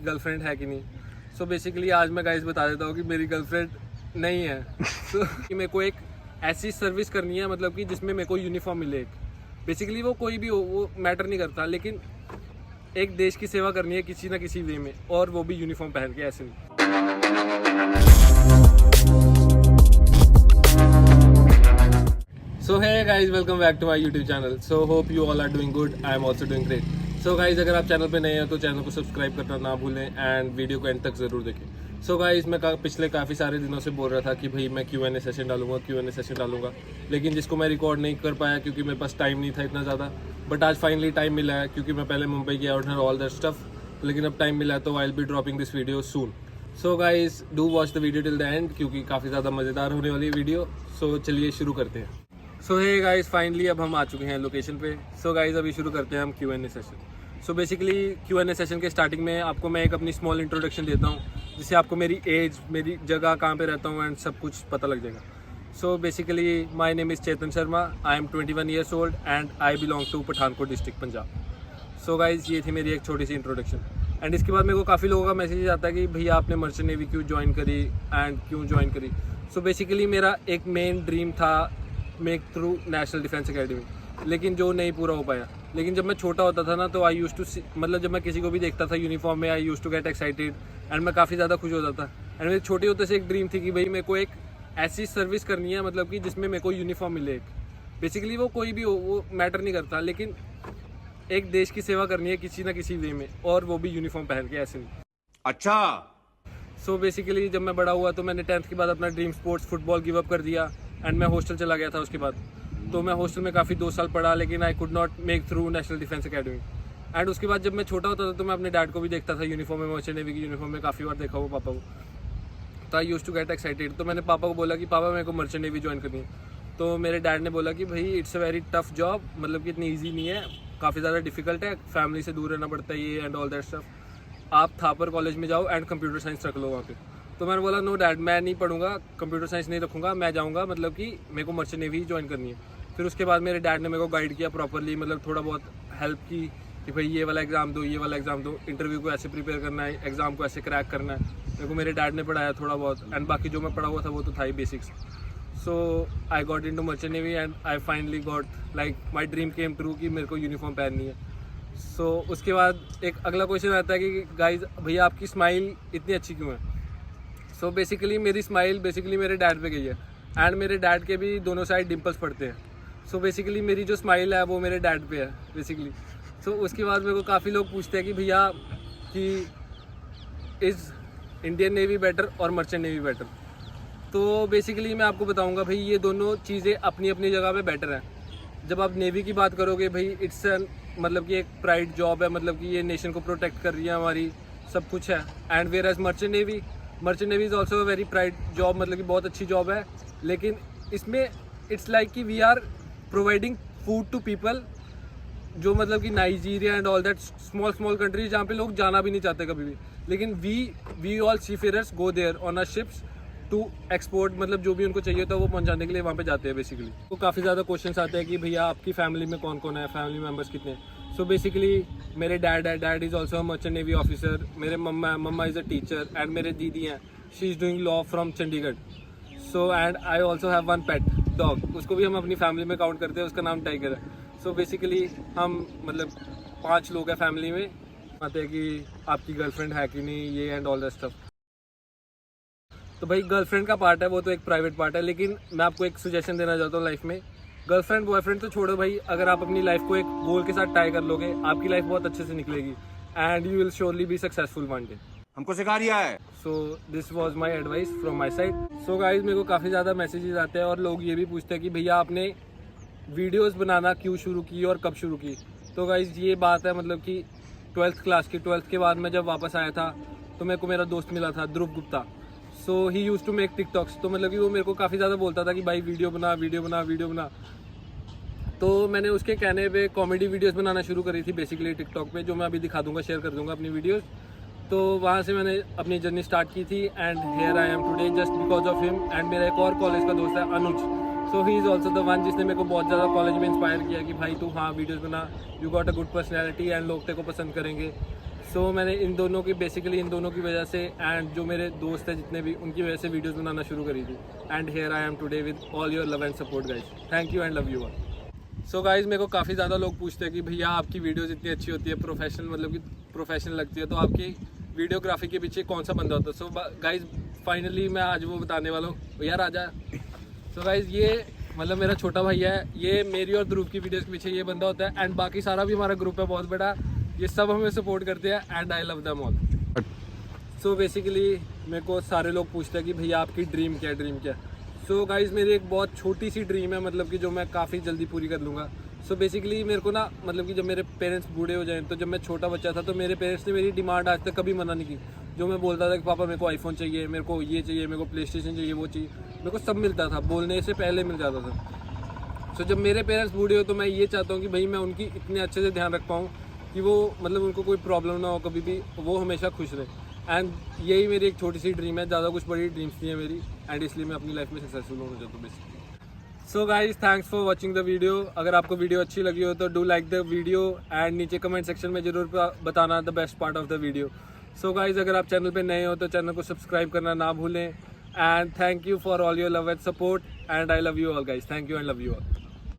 Girlfriend है कि नहीं। सो बेसिकली आज मैं गाइस बता देता हूँ कि मेरी गर्लफ्रेंड नहीं है। सो कि मेरे को एक ऐसी सर्विस करनी है मतलब कि जिसमें मेरे को यूनिफॉर्म मिले एक। बेसिकली वो कोई भी हो वो मैटर नहीं करता, लेकिन एक देश की सेवा करनी है किसी ना किसी वे में, और वो भी यूनिफॉर्म पहन के, ऐसे नहीं। So hi guys, welcome back to my YouTube channel. So hope you all are doing good, I am also doing great. So guys, अगर आप चैनल पे नए हैं तो चैनल को सब्सक्राइब करना ना भूलें एंड वीडियो को एंड तक ज़रूर देखें। सो गाइज, मैं पिछले काफ़ी सारे दिनों से बोल रहा था कि भाई मैं Q&A सेशन डालूंगा, लेकिन जिसको मैं रिकॉर्ड नहीं कर पाया क्योंकि मेरे पास टाइम नहीं था इतना ज़्यादा। बट आज फाइनली टाइम मिला है, क्योंकि मैं पहले मुंबई गया और ऑल दैट स्टफ, लेकिन अब टाइम मिला है तो I will be dropping this video soon. So guys, do watch the video till the end, क्योंकि काफ़ी ज़्यादा मज़ेदार होने वाली वीडियो। सो चलिए शुरू करते हैं। सो हे गाइज, फाइनली अब हम आ चुके हैं लोकेशन पे। सो गाइज, अभी शुरू करते हैं हम Q&A session. So basically Q&A session के स्टार्टिंग में आपको मैं एक अपनी स्मॉल इंट्रोडक्शन देता हूँ, जिससे आपको मेरी एज, मेरी जगह, कहाँ पे रहता हूँ एंड सब कुछ पता लग जाएगा। So basically my name is Chetan Sharma, I am 21 years old and I belong to Pathankot district, Punjab. So guys, ये थी मेरी एक छोटी सी इंट्रोडक्शन। एंड इसके बाद मेरे को काफ़ी लोगों का मैसेज आता है कि भैया आपने मर्चेंट नेवी क्यों ज्वाइन करी एंड क्यों ज्वाइन करी। सो बेसिकली मेरा एक मेन ड्रीम था make through national defence academy, लेकिन जो नहीं पूरा हो पाया। लेकिन जब मैं छोटा होता था ना, तो आई यूज टू मतलब जब मैं किसी को भी देखता था यूनिफॉर्म में, I used to get excited and मैं काफ़ी ज़्यादा खुश होता था। एंड मेरे छोटे होते से एक ड्रीम थी कि भाई मेरे को एक ऐसी सर्विस करनी है मतलब कि जिसमें मेरे को यूनिफॉर्म मिले एक। बेसिकली वो कोई भी हो वो मैटर नहीं करता, लेकिन एक देश की सेवा करनी है किसी ना किसी वे में, और वो भी यूनिफॉर्म पहन के, ऐसे नहीं। अच्छा। सो बेसिकली जब मैं बड़ा हुआ तो मैंने 10th के बाद अपना dream sports football give up कर दिया एंड मैं हॉस्टल चला गया था उसके बाद। तो मैं हॉस्टल में काफ़ी 2 साल पढ़ा, लेकिन I could not make through national defence academy. And उसके बाद जब मैं छोटा होता था तो मैं अपने डैड को भी देखता था यूनिफॉर्म में, मर्चेंट नेवी की यूनिफॉर्म में, काफ़ी बार देखा हुआ पापा को। तो आई यूज टू गेट एक्साइटेड। तो मैंने पापा को बोला कि पापा मेरे को मर्चेंट नेवी ज्वाइन करनी है। तो मेरे डैड ने बोला कि भाई it's a very tough job, मतलब कि इतनी ईजी नहीं है, काफ़ी ज़्यादा डिफिकल्ट है, फैमिली से दूर रहना पड़ता है ये एंड ऑल दैट स्टफ। आप थापर कॉलेज में जाओ एंड कंप्यूटर साइंस रख लो वहाँ पे। तो मैंने बोला नो डैड, मैं नहीं पढ़ूंगा, कंप्यूटर साइंस नहीं रखूँगा, मैं जाऊँगा, मतलब कि मेरे को मर्चेंट नेवी ही ज्वाइन करनी है। फिर उसके बाद मेरे डैड ने मेरे को गाइड किया प्रॉपरली, मतलब थोड़ा बहुत हेल्प की कि भाई ये वाला एग्ज़ाम दो, ये वाला एग्ज़ाम दो, इंटरव्यू को ऐसे प्रिपेयर करना है, एग्ज़ाम को ऐसे क्रैक करना है। मेरे को मेरे डैड ने पढ़ाया थोड़ा बहुत, एंड बाकी जो मैं पढ़ा हुआ था वो तो था ही basics. So I got into merchant navy and I finally got like my dream came true कि मेरे को यूनिफॉर्म पहननी है। सो उसके बाद एक अगला क्वेश्चन आता है कि गाइज भैया आपकी स्माइल इतनी अच्छी क्यों है। सो बेसिकली मेरी स्माइल बेसिकली मेरे डैड पे गई है, एंड मेरे डैड के भी दोनों साइड डिम्पल्स पड़ते हैं। सो बेसिकली मेरी जो स्माइल है वो मेरे डैड पे है बेसिकली। सो उसके बाद मेरे को काफ़ी लोग पूछते हैं कि भैया कि इज़ इंडियन नेवी बेटर और मर्चेंट नेवी बेटर। तो बेसिकली मैं आपको बताऊंगा भाई ये दोनों चीज़ें अपनी अपनी जगह पे बेटर हैं। जब आप नेवी की बात करोगे भाई इट्स एन मतलब कि एक प्राइड जॉब है, मतलब कि ये नेशन को प्रोटेक्ट कर रही है हमारी, सब कुछ है। And whereas merchant navy is also a very pride job, मतलब कि बहुत अच्छी जॉब है, लेकिन इसमें इट्स लाइक कि we are providing food to people, जो मतलब कि Nigeria and all that small countries जहाँ पे लोग जाना भी नहीं चाहते कभी भी, लेकिन we all seafarers go there on a ships to export, मतलब जो भी उनको चाहिए होता है वो पहुंचाने के लिए वहाँ पे जाते हैं बेसिकली। तो काफ़ी ज़्यादा क्वेश्चंस आते हैं कि भैया आपकी फैमिली में कौन कौन है, फैमिली मेम्बर्स कितने हैं। सो बेसिकली मेरे dad is also merchant navy officer, मेरे मम्मा इज़ अ टीचर, एंड मेरे दीदी हैं, she is doing law from Chandigarh. So and I also have one pet dog, उसको भी हम अपनी फैमिली में काउंट करते हैं, उसका नाम टाइगर है। सो बेसिकली हम मतलब 5 लोग हैं फैमिली में। आते हैं कि आपकी गर्लफ्रेंड है कि नहीं, ये एंड ऑल दैट स्टफ। तो भाई गर्लफ्रेंड का पार्ट है वो तो एक प्राइवेट पार्ट है, लेकिन मैं आपको एक सजेशन देना चाहता हूँ लाइफ में। गर्लफ्रेंड बॉयफ्रेंड तो छोड़ो भाई, अगर आप अपनी लाइफ को एक गोल के साथ टाई कर लोगे, आपकी लाइफ बहुत अच्छे से निकलेगी and you will surely be successful one day. हमको सिखा रिया है। So this was my advice from my side. So guys, मेरे को काफ़ी ज़्यादा मैसेजेस आते हैं और लोग ये भी पूछते हैं कि भैया आपने वीडियोस बनाना क्यों शुरू की और कब शुरू की। तो गाइज ये बात है मतलब कि 12th क्लास की, 12th के बाद मैं जब वापस आया था तो मेरे को मेरा दोस्त मिला था ध्रुव गुप्ता। सो ही यूज टू मेक टिकटॉक्स। तो मतलब कि वो मेरे को काफ़ी ज़्यादा बोलता था कि भाई वीडियो बना। तो मैंने उसके कहने पे कॉमेडी वीडियोस बनाना शुरू करी थी बेसिकली टिकटॉक पे, जो मैं अभी दिखा दूंगा, शेयर कर दूंगा अपनी वीडियोस। तो वहाँ से मैंने अपनी जर्नी स्टार्ट की थी and here I am today just because of him. And मेरा एक और कॉलेज का दोस्त है Anuj, so he is also the one जिसने मेरे को बहुत ज़्यादा कॉलेज में इंस्पायर किया कि भाई तू हाँ वीडियोज़ बना, you got a good personality and लोग तेरे को पसंद करेंगे। सो मैंने इन दोनों की बेसिकली इन दोनों की वजह से एंड जो मेरे दोस्त हैं जितने भी उनकी वजह से वीडियोस बनाना शुरू करी थी and here I am today with all your love and support guys. Thank you and love you all. So guys मेरे को काफ़ी ज़्यादा लोग पूछते हैं कि भैया आपकी वीडियोस इतनी अच्छी होती है, प्रोफेशनल मतलब कि प्रोफेशनल लगती है, तो आपकी वीडियोग्राफी के पीछे कौन सा बंदा होता है। सो गाइस फाइनली मैं आज वो बताने वाला हूँ यार, आजा। सो गाइस ये मतलब मेरा छोटा भाई है, ये मेरी और ध्रुव की वीडियोस के पीछे ये बंदा होता है एंड बाकी सारा भी हमारा ग्रुप है बहुत बड़ा, ये सब हमें सपोर्ट करते हैं and I love them all. So basically मेरे को सारे लोग पूछते हैं कि भैया आपकी ड्रीम क्या है। सो गाइस मेरी एक बहुत छोटी सी ड्रीम है, मतलब कि जो मैं काफ़ी जल्दी पूरी कर लूँगा। सो बेसिकली मेरे को ना मतलब कि जब मेरे पेरेंट्स बूढ़े हो जाएं, तो जब मैं छोटा बच्चा था तो मेरे पेरेंट्स ने मेरी डिमांड आज तक कभी मना नहीं की। जो मैं बोलता था कि पापा मेरे को आईफोन चाहिए, मेरे को ये चाहिए, मेरे को प्ले स्टेशन चाहिए, वो चाहिए, मेरे को सब मिलता था, बोलने से पहले मिल जाता था। सो जब मेरे पेरेंट्स बूढ़े हो तो मैं ये चाहता हूँ कि भाई मैं उनकी इतने अच्छे से ध्यान रख पाऊँ कि वो मतलब उनको कोई प्रॉब्लम ना हो कभी भी, वो हमेशा खुश रहे। एंड यही मेरी एक छोटी सी ड्रीम है, ज़्यादा कुछ बड़ी ड्रीम्स नहीं है मेरी एंड इसलिए मैं अपनी लाइफ में सक्सेसफुल होना चाहता हूँ basically. So guys thanks for watching the video. अगर आपको वीडियो अच्छी लगी हो तो do like the video and नीचे कमेंट सेक्शन में जरूर बताना the best part of the video. So guys अगर आप चैनल पे नए हो तो चैनल को सब्सक्राइब करना ना भूलें and thank you for all your love and support and I love you all guys. Thank you and love you all.